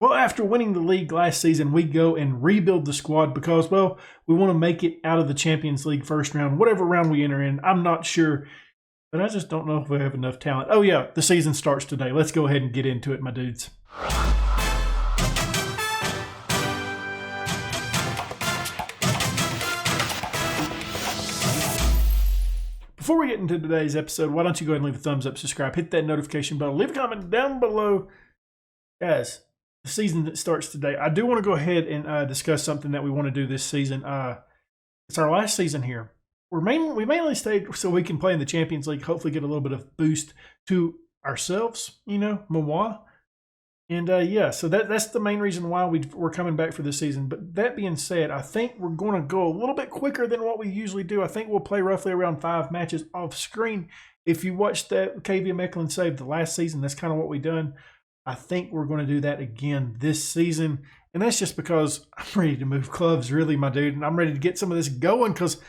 Well, after winning the league last season, we go and rebuild the squad because, well, we want to make it out of the Champions League first round, whatever round we enter in. I'm not sure, but I just don't know if we have enough talent. Oh, yeah, the season starts today. Let's go ahead and get into it, my dudes. Before we get into today's episode, why don't you go ahead and leave a thumbs up, subscribe, hit that notification bell, leave a comment down below. Guys, the season that starts today, I do want to go ahead and discuss something that we want to do this season. It's our last season here. We mainly stayed so we can play in the Champions League, hopefully get a little bit of boost to ourselves, moi. And yeah, so that's the main reason why we're coming back for this season. But that being said, I think we're going to go a little bit quicker than what we usually do. I think we'll play roughly around 5 matches off screen. If you watched that KV Mechlin save the last season, that's kind of what we done. I think we're going to do that again this season. And that's just because I'm ready to move clubs, really, my dude. And I'm ready to get some of this going because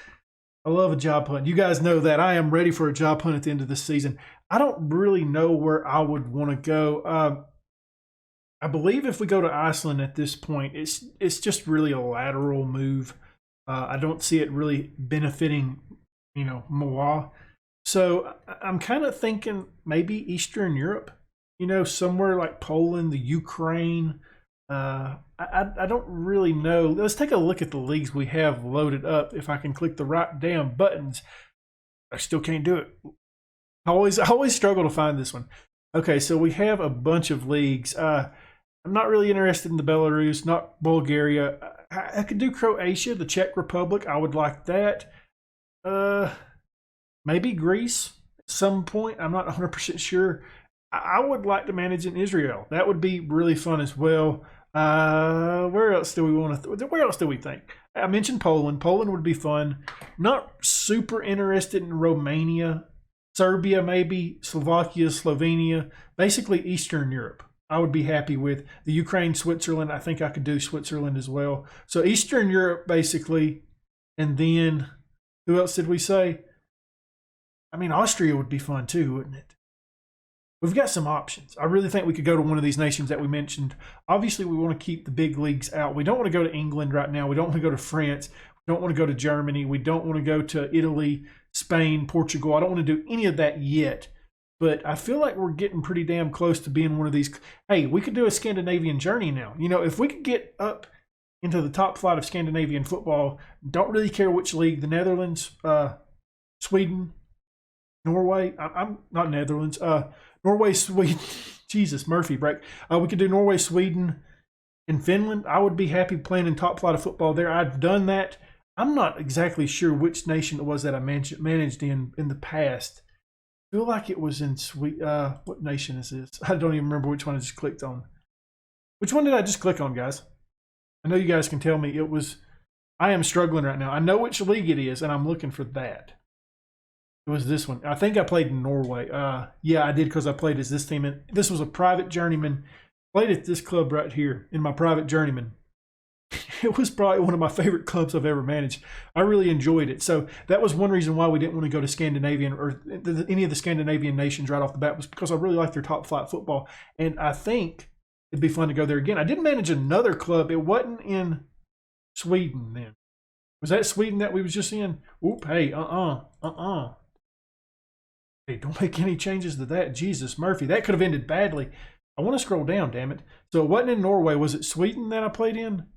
I love a job hunt. You guys know that. I am ready for a job hunt at the end of this season. I don't really know where I would want to go. I believe if we go to Iceland at this point, it's just really a lateral move. I don't see it really benefiting, moi. So I'm kind of thinking maybe Eastern Europe. Somewhere like Poland, the Ukraine. I don't really know. Let's take a look at the leagues we have loaded up. If I can click the right damn buttons, I still can't do it. I always struggle to find this one. Okay, so we have a bunch of leagues. I'm not really interested in the Belarus, not Bulgaria. I could do Croatia, the Czech Republic. I would like that. Maybe Greece at some point. I'm not 100% sure. I would like to manage in Israel. That would be really fun as well. Where else do we want to? Where else do we think? I mentioned Poland. Poland would be fun. Not super interested in Romania, Serbia, maybe Slovakia, Slovenia. Basically Eastern Europe. I would be happy with the Ukraine, Switzerland. I think I could do Switzerland as well. So Eastern Europe, basically, and then who else did we say? I mean, Austria would be fun too, wouldn't it? We've got some options. I really think we could go to one of these nations that we mentioned. Obviously, we want to keep the big leagues out. We don't want to go to England right now. We don't want to go to France. We don't want to go to Germany. We don't want to go to Italy, Spain, Portugal. I don't want to do any of that yet. But I feel like we're getting pretty damn close to being one of these. Hey, we could do a Scandinavian journey now. If we could get up into the top flight of Scandinavian football, don't really care which league, the Netherlands, Sweden, Norway. I'm not Netherlands. Norway, Sweden, Jesus, Murphy break. We could do Norway, Sweden, and Finland. I would be happy playing in top flight of football there. I've done that. I'm not exactly sure which nation it was that I managed in the past. I feel like it was in Sweden. What nation is this? I don't even remember which one I just clicked on. Which one did I just click on, guys? I know you guys can tell me. It was. I am struggling right now. I know which league it is, and I'm looking for that. It was this one. I think I played in Norway. Yeah, I did because I played as this team. And this was a private journeyman. Played at this club right here in my private journeyman. It was probably one of my favorite clubs I've ever managed. I really enjoyed it. So that was one reason why we didn't want to go to Scandinavian or any of the Scandinavian nations right off the bat, was because I really like their top flight football. And I think it'd be fun to go there again. I did manage another club. It wasn't in Sweden then. Was that Sweden that we was just in? Oop, hey, Hey, don't make any changes to that. Jesus, Murphy, that could have ended badly. I want to scroll down, damn it. So it wasn't in Norway. Was it Sweden that I played in?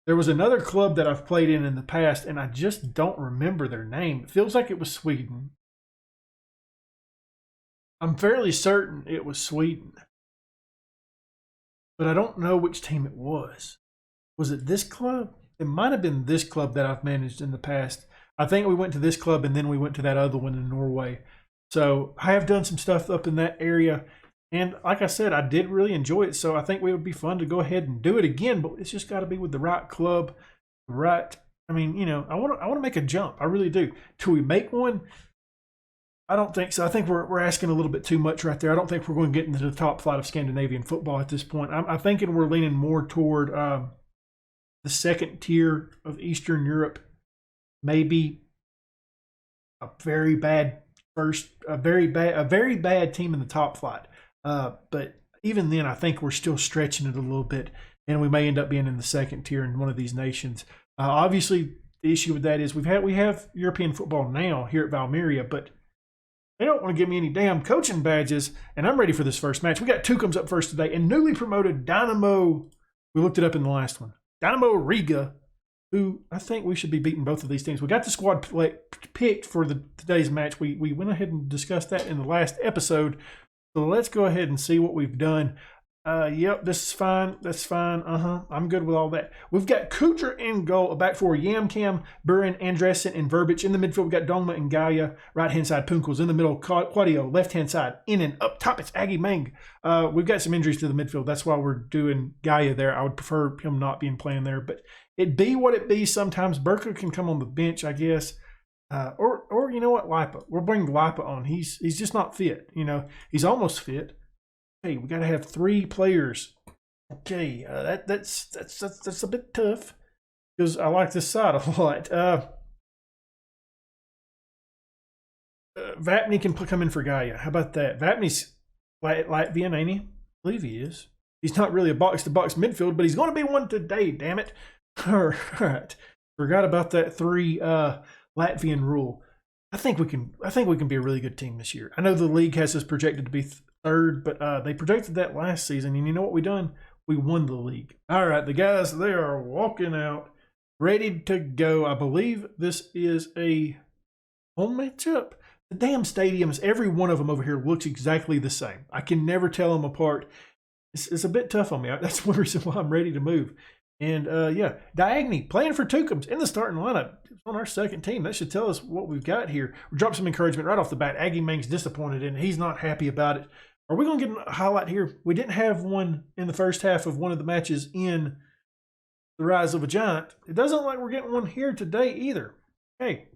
There was another club that I've played in the past, and I just don't remember their name. It feels like it was Sweden. I'm fairly certain it was Sweden. But I don't know which team it was. Was it this club? It might have been this club that I've managed in the past. I think we went to this club, and then we went to that other one in Norway. So I have done some stuff up in that area. And like I said, I did really enjoy it. So I think it would be fun to go ahead and do it again. But it's just got to be with the right club. I want to make a jump. I really do. Till we make one, I don't think so. I think we're asking a little bit too much right there. I don't think we're going to get into the top flight of Scandinavian football at this point. I'm thinking we're leaning more toward the second tier of Eastern Europe. Maybe a very bad team in the top flight. But even then, I think we're still stretching it a little bit, and we may end up being in the second tier in one of these nations. Obviously, the issue with that is we have European football now here at VALMERIA, but they don't want to give me any damn coaching badges, and I'm ready for this first match. We got Tukums up first today, and newly promoted Dynamo. We looked it up in the last one. Dynamo Riga, who I think we should be beating both of these teams. We got the squad picked for today's match. We went ahead and discussed that in the last episode. So let's go ahead and see what we've done. Yep, this is fine. That's fine. I'm good with all that. We've got Kudra in goal, a back four, Yamcam, Burin, Andresen, and Verbic. In the midfield, we've got Dongma and Gaia. Right-hand side, Punkels. In the middle, Quadio. Left-hand side, in and up top, it's Aggie Mang. We've got some injuries to the midfield. That's why we're doing Gaia there. I would prefer him not being playing there, but it be what it be. Sometimes Burka can come on the bench, I guess. Or you know what, Lipa. We'll bring Lipa on. He's just not fit. He's almost fit. Hey, we got to have 3 players. Okay, that's a bit tough because I like this side a lot. Vapni can come in for Gaia. How about that? Vapni's Latvian, ain't he? I believe he is. He's not really a box-to-box midfield, but he's going to be one today. Damn it! All right, forgot about that 3 Latvian rule. I think we can be a really good team this year. I know the league has us projected to be third, but they projected that last season, and you know what we done? We won the league. All right, the guys, they are walking out, ready to go. I believe this is a home matchup. The damn stadiums, every one of them over here looks exactly the same. I can never tell them apart. It's a bit tough on me. That's one reason why I'm ready to move. And yeah, Diagne playing for Tukums in the starting lineup. It's on our second team. That should tell us what we've got here. We dropped some encouragement right off the bat. Aggie Mang's disappointed and he's not happy about it. Are we going to get a highlight here? We didn't have one in the first half of one of the matches in The Rise of a Giant. It doesn't look like we're getting one here today either. Hey,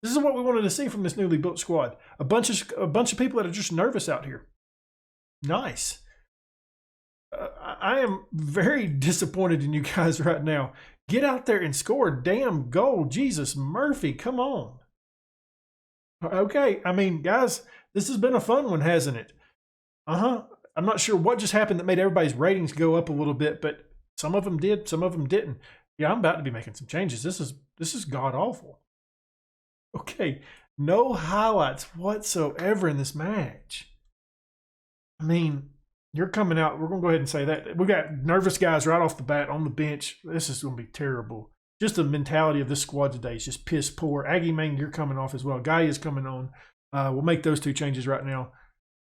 this is what we wanted to see from this newly built squad. A bunch of people that are just nervous out here. Nice. I am very disappointed in you guys right now. Get out there and score a damn goal. Jesus, Murphy, come on. Okay, I mean, guys, this has been a fun one, hasn't it? I'm not sure what just happened that made everybody's ratings go up a little bit, but some of them did, some of them didn't. Yeah, I'm about to be making some changes. This is god-awful. Okay, no highlights whatsoever in this match. I mean, you're coming out. We're going to go ahead and say that. We got nervous guys right off the bat on the bench. This is going to be terrible. Just the mentality of this squad today is just piss poor. Aggie Mang, you're coming off as well. Guy is coming on. We'll make those 2 changes right now.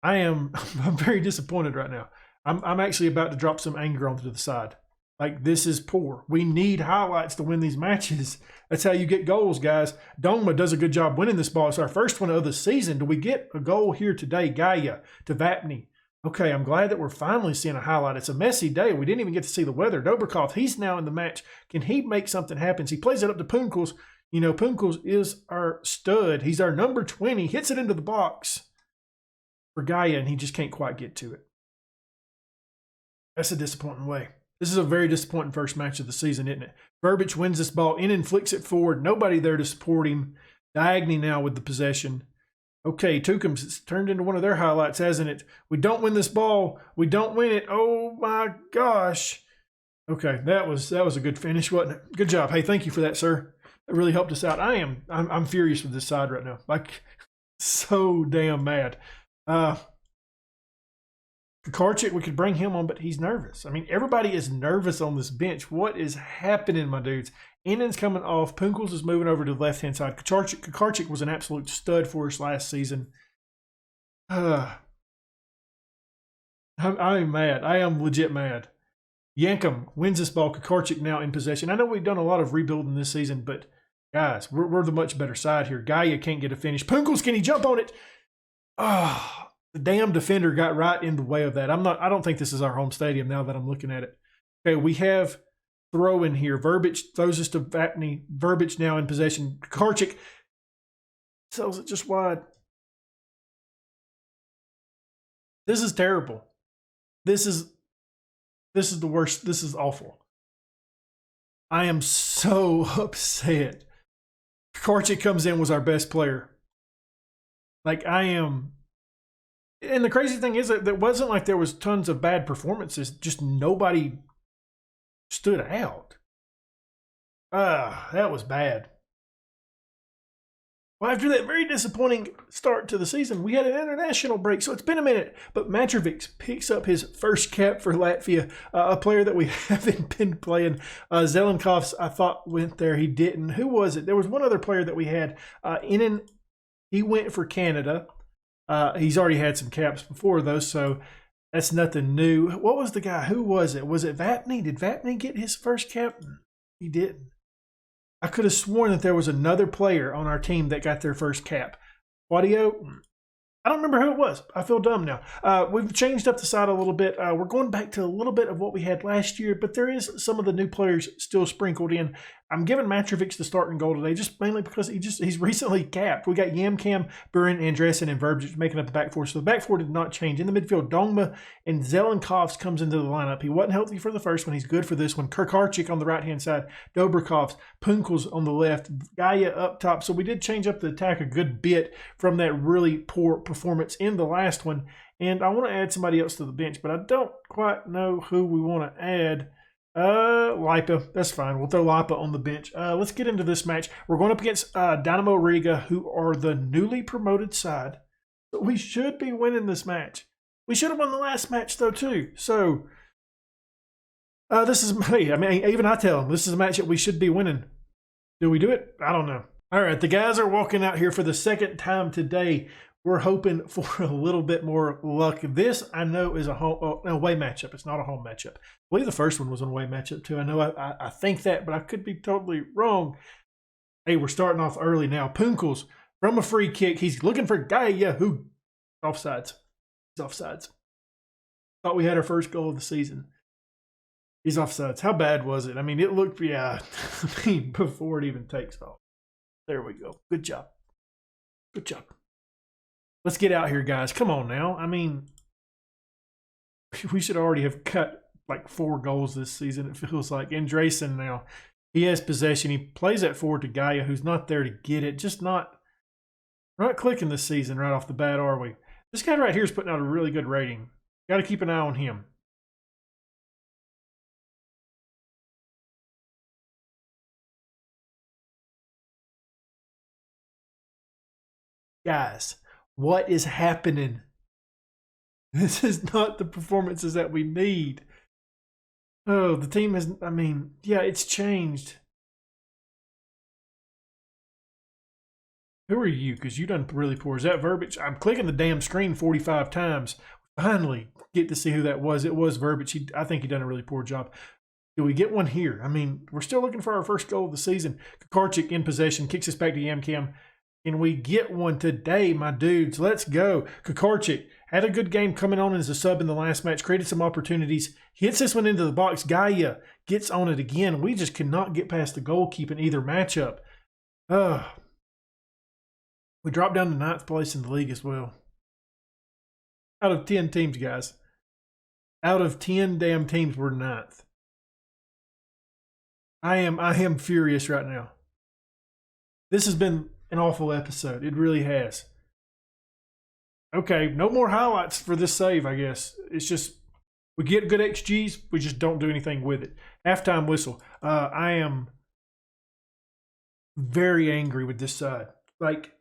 I'm very disappointed right now. I'm actually about to drop some anger onto the side. Like, this is poor. We need highlights to win these matches. That's how you get goals, guys. Dongma does a good job winning this ball. It's our first one of the season. Do we get a goal here today? Gaia to Vapni. Okay, I'm glad that we're finally seeing a highlight. It's a messy day. We didn't even get to see the weather. Dobrikov, he's now in the match. Can he make something happen? He plays it up to Punkels. You know, Punkels is our stud. He's our number 20. Hits it into the box for Gaia, and he just can't quite get to it. That's a disappointing way. This is a very disappointing first match of the season, isn't it? Verbic wins this ball in and flicks it forward. Nobody there to support him. Diagne now with the possession. Okay, Tukums, it's turned into one of their highlights, hasn't it? We don't win this ball. We don't win it. Oh, my gosh. Okay, that was a good finish, wasn't it? Good job. Hey, thank you for that, sir. That really helped us out. I'm furious with this side right now. Like, so damn mad. Karchik, we could bring him on, but he's nervous. I mean, everybody is nervous on this bench. What is happening, my dudes? Innen's coming off. Punkels is moving over to the left-hand side. Karchik was an absolute stud for us last season. I'm mad. I am legit mad. Yankum wins this ball. Karchik now in possession. I know we've done a lot of rebuilding this season, but guys, we're the much better side here. Gaia can't get a finish. Punkels, can he jump on it? Oh, the damn defender got right in the way of that. I don't think this is our home stadium now that I'm looking at it. Okay, we have throw in here. Verbic throws us to Vapni. Verbic now in possession. Karchik sells it just wide. This is terrible. This is the worst. This is awful. I am so upset. Karchik comes in, was our best player. Like, And the crazy thing is that it wasn't like there was tons of bad performances. Just nobody stood out. That was bad. Well, after that very disappointing start to the season, we had an international break, so it's been a minute. But Mitrovic picks up his first cap for Latvia, a player that we haven't been playing. Zelenkovs, I thought, went there. He didn't. Who was it? There was one other player that we had. He went for Canada. He's already had some caps before, though, so that's nothing new. What was the guy? Who was it? Was it Vapney? Did Vapney get his first cap? He didn't. I could have sworn that there was another player on our team that got their first cap. Audio? I don't remember who it was. I feel dumb now. We've changed up the side a little bit. We're going back to a little bit of what we had last year, but there is some of the new players still sprinkled in. I'm giving Mitrovic the starting goal today, just mainly because he's recently capped. We got Yamcam, Burin, Andresen, and Verbic making up the back four. So the back four did not change. In the midfield, Dongma and Zelenkovs comes into the lineup. He wasn't healthy for the first one. He's good for this one. Kirkarchik on the right-hand side, Dobrkovs, Punkels on the left, Gaia up top. So we did change up the attack a good bit from that really poor performance in the last one. And I want to add somebody else to the bench, but I don't quite know who we want to add. Lipa, that's fine. We'll throw Lipa on the bench. Let's get into this match. We're going up against Dynamo Riga, who are the newly promoted side. But we should be winning this match. We should have won the last match, though, too. So, this is me. I mean, even I tell them, this is a match that we should be winning. Do we do it? I don't know. All right, the guys are walking out here for the second time today. We're hoping for a little bit more luck. This, I know, is a away matchup. It's not a home matchup. I believe the first one was an away matchup, too. I know I think that, but I could be totally wrong. Hey, we're starting off early now. Punkels from a free kick. He's looking for Gaia, who offsides. He's offsides. Thought we had our first goal of the season. He's offsides. How bad was it? I mean, it looked, yeah, I mean, before it even takes off. There we go. Good job. Good job. Let's get out here, guys. Come on now. I mean, we should already have cut like 4 goals this season, it feels like. Andresen now, he has possession. He plays that forward to Gaia, who's not there to get it. Just not clicking this season right off the bat, are we? This guy right here is putting out a really good rating. Got to keep an eye on him. Guys, what is happening? This is not the performances that we need. Oh, the team has, I mean, yeah, it's changed. Who are you? Because you done really poor. Is that Verbic? I'm clicking the damn screen 45 times. Finally get to see who that was. It was Verbic. I think he done a really poor job. Do we get one here? I mean, we're still looking for our first goal of the season. Karchik in possession, kicks us back to Yamcam. And we get one today, my dudes. Let's go. Kukarchik had a good game coming on as a sub in the last match, created some opportunities, hits this one into the box. Gaia gets on it again. We just cannot get past the goalkeeper in either matchup. We dropped down to 9th place in the league as well. Out of 10 teams, guys. Out of 10 damn teams, we're 9th. I am furious right now. This has been an awful episode. It really has. Okay, no more highlights for this save, I guess. It's just, we get good XGs, we just don't do anything with it. Halftime whistle. I am very angry with this side. Like,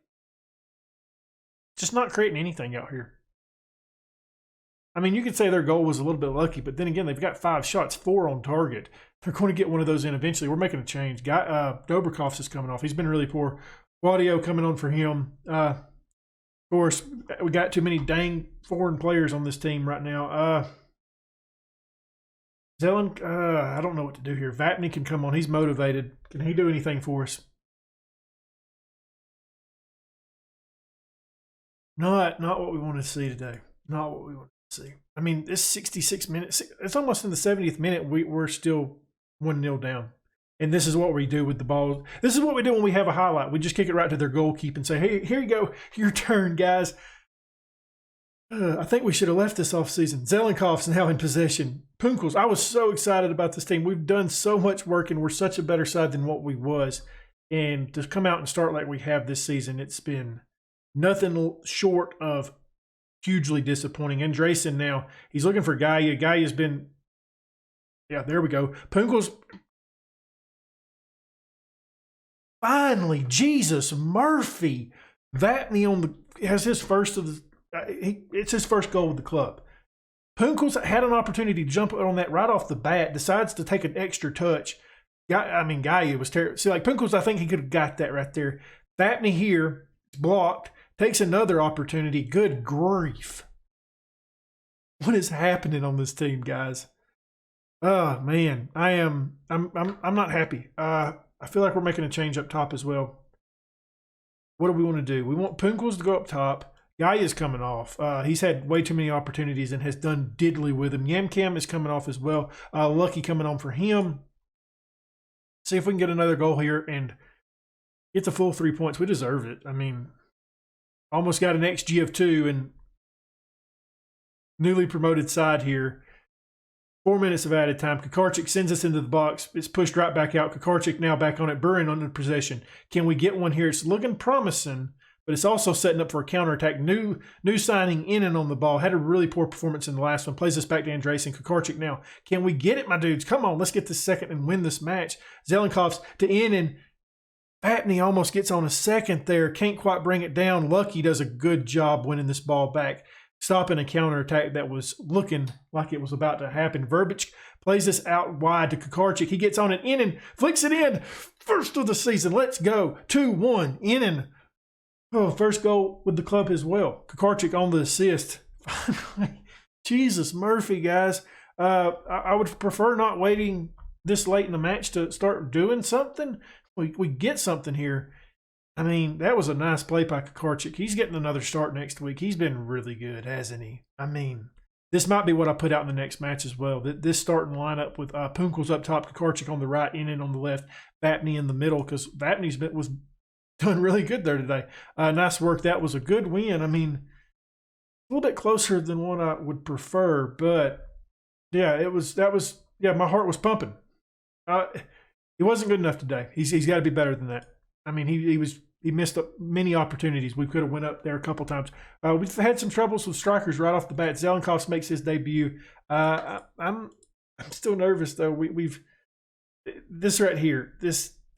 just not creating anything out here. I mean, you could say their goal was a little bit lucky, but then again, they've got 5 shots, 4 on target. They're going to get one of those in eventually. We're making a change. Dobrkovs is coming off. He's been really poor. Claudio coming on for him. Of course, we got too many dang foreign players on this team right now. Zelen, I don't know what to do here. Vapney can come on. He's motivated. Can he do anything for us? Not what we want to see today. Not what we want to see. I mean, this 66 minutes, it's almost in the 70th minute. We're still 1-0 down. And this is what we do with the ball. This is what we do when we have a highlight. We just kick it right to their goalkeeper and say, hey, here you go. Your turn, guys. I think we should have left this offseason. Zelenkov's now in possession. Punkels, I was so excited about this team. We've done so much work, and we're such a better side than what we was. And to come out and start like we have this season, it's been nothing short of hugely disappointing. Andresen now, he's looking for Gaia. Gaia's been, yeah, there we go. Punkel's finally, Jesus Murphy. Vapney on the has his first of the. It's his first goal with the club. Punkel's had an opportunity to jump on that right off the bat. Decides to take an extra touch. Gaia was terrible. See, like Punkel's, I think he could have got that right there. Vapney here, blocked. Takes another opportunity. Good grief! What is happening on this team, guys? Oh man, I'm not happy. I feel like we're making a change up top as well. What do we want to do? We want Punkels to go up top. Gaia's coming off. He's had way too many opportunities and has done diddly with him. Yamcam is coming off as well. Lucky coming on for him. See if we can get another goal here and get the full 3 points. We deserve it. I mean, almost got an XG of 2 and newly promoted side here. 4 minutes of added time. Kukarczyk sends us into the box. It's pushed right back out. Kukarczyk now back on it. Burin under possession. Can we get one here? It's looking promising, but it's also setting up for a counterattack. New signing in and on the ball. Had a really poor performance in the last one. Plays this back to Andresen. Kukarczyk now. Can we get it, my dudes? Come on, let's get this second and win this match. Zelenkov's to in, and Vapney almost gets on a second there. Can't quite bring it down. Lucky does a good job winning this ball back. Stopping a counterattack that was looking like it was about to happen. Verbic plays this out wide to Kukarczyk. He gets on it in and flicks it in. First of the season. Let's go. 2-1. In and first goal with the club as well. Kukarczyk on the assist. Jesus Murphy, guys. I would prefer not waiting this late in the match to start doing something. We get something here. I mean, that was a nice play by Kukarczyk. He's getting another start next week. He's been really good, hasn't he? I mean, this might be what I put out in the next match as well. This starting lineup with Punkels up top, Kukarczyk on the right, in and on the left, Vapney in the middle, because Vapney's was done really good there today. Nice work. That was a good win. I mean, a little bit closer than what I would prefer, but yeah, my heart was pumping. He wasn't good enough today. He's got to be better than that. I mean, he missed many opportunities. We could have went up there a couple times. We've had some troubles with strikers right off the bat. Zelenkovs makes his debut. I'm still nervous though. We've this right here.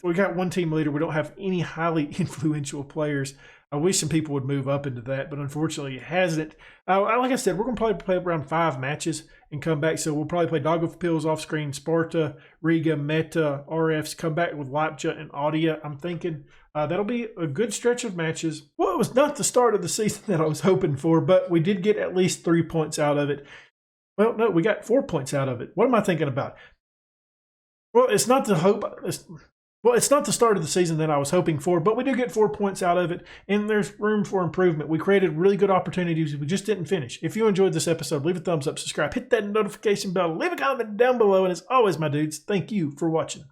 We got one team leader. We don't have any highly influential players. I wish some people would move up into that, but unfortunately it hasn't. Like I said, we're going to probably play around 5 matches and come back. So we'll probably play Daugavpils off screen, Sparta, Riga, Meta, RFs, come back with Leipzig and Audia. I'm thinking that'll be a good stretch of matches. Well, it was not the start of the season that I was hoping for, but we did get at least 3 points out of it. Well, no, we got 4 points out of it. What am I thinking about? Well, it's not the hope. It's not the start of the season that I was hoping for, but we do get 4 points out of it, and there's room for improvement. We created really good opportunities. We just didn't finish. If you enjoyed this episode, leave a thumbs up, subscribe, hit that notification bell, leave a comment down below, and as always, my dudes, thank you for watching.